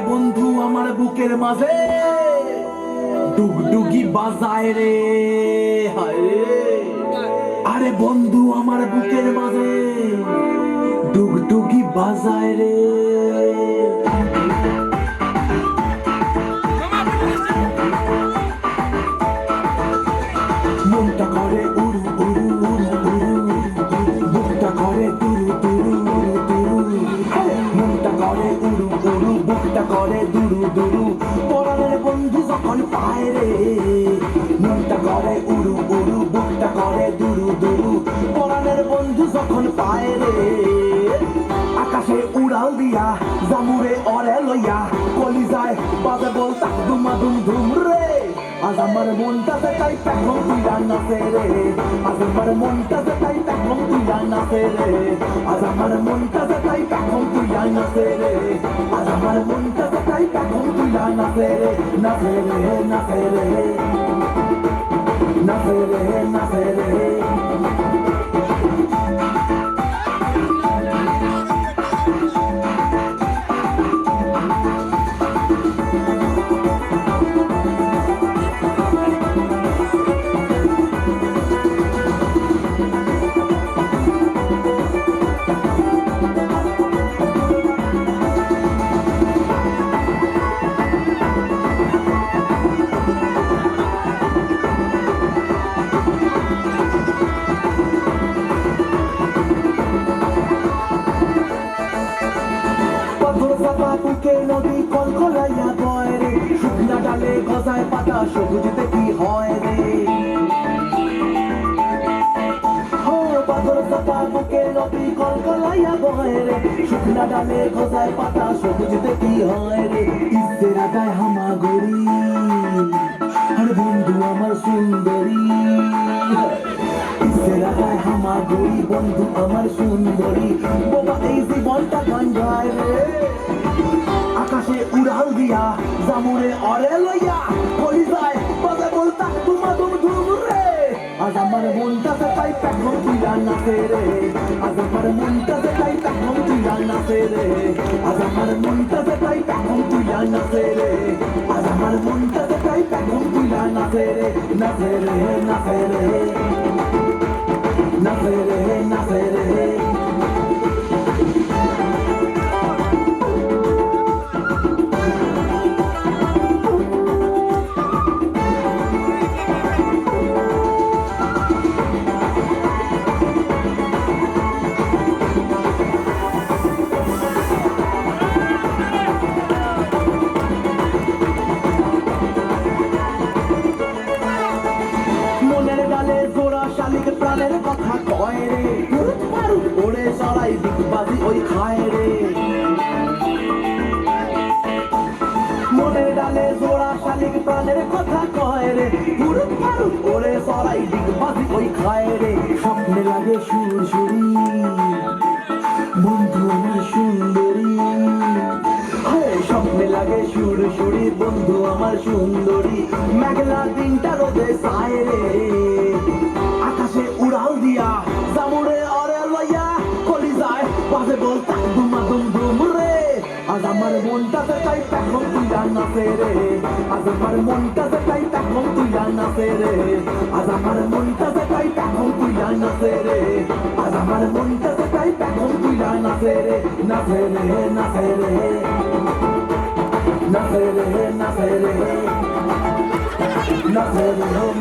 বন্ধু আমার বুকের মাঝে ডুগডুগি বাজায় রে, হায় রে। আরে বন্ধু আমার বুকের মাঝে ডুগডুগি বাজায় রে। মনটা করে উড়ু উড়ু উড়ু উড়ু, বুকটা করে দুরু দুরু উড়ু দুরু, মনটা করে উড়ু উড়ু, বুকটা করে দুরু দুরু, পরাণের বন্ধু যখন পায় রে। মনটা করে উড়ু উড়ু, বুকটা করে দুরু দুরু, পরাণের বন্ধু যখন পায় রে। আকাশে উড়াল দিয়া জামুরে অরে লইয়া কলিজায় বাজে বলতা দুমা দুম ধুম রে। আজ আমার মনটাতে তাই পেখম তুইলা নাচে রে, আজ আমার মনটাতে তাই পেখম তুইলা নাচে রে, আজ আমার মনটাতে তাই পেখম তুইলা নাচে রে, আজ আমার মনটাতে তাই পেখম তুইলা নাচে রে, নাচে রে নাচে রে, নাচে রে নাচে রে। বুকে নদী কলকলাইয়া বয় রে, শুকনা ডালে গজায় পাতা সবুজতে কি হয় রে। পাথর চাপা বুকে নদী কলকলাইয়া বয় রে, শুকনা ডালে গজায় পাতা সবুজতে কি হয় রে। ইসের আগায় হামাগুড়ি আর বন্ধু আমার সুন্দরী, ইসের আগায় হামাগুড়ি বন্ধু আমার সুন্দরী, বাবা এই জীবনটা গান গায় রে। আকাশে উড়াল দিয়া জামুরে অরে লইয়া কলিজায় বাজে বলতা তুমা দুম ধুম রে। আজ আমার মনটাতে তাই পেখম তুইলা নাচে রে, আজ আমার মনটাতে তাই পেখম তুইলা নাচে রে, আজ আমার মনটাতে তাই পেখম তুইলা নাচে রে, আজ আমার মনটাতে তাই পেখম তুইলা নাচে রে, নাচে রে নাচে রে, নাচে রে নাচে রে। শালিক প্রাণের কথা কয় রে, ওরে সরাই দিকবাজি ওই খায় রে। মনের ডালে জোড়া শালিক প্রাণের কথা কয় রে, ওরে সরাই দিকবাজি ওই খায় রে। স্বপ্নে লাগে সুরসুরি বন্ধু আমার সুন্দরী, স্বপ্নে লাগে সুরসুরি বন্ধু আমার সুন্দরী, মেঘলা দিনটা রোদে সায় রে। আকাশে উড়াল দিয়া জামুরে অরে লইয়া কলিজায় বাজে বলতা দুমা দুম ধুম রে। আজ আমার মনটাতে তাই পেখম তুইলা নাচে রে, আজ আমার মনটাতে তাই পেখম তুইলা নাচে রে, আজ আমার মনটাতে তাই পেখম তুইলা নাচে রে, আজ আমার মনটাতে তাই পেখম তুইলা নাচে রে, নাচে রে নাচে রে, নাচে রে নাচে রে, নাচে রে।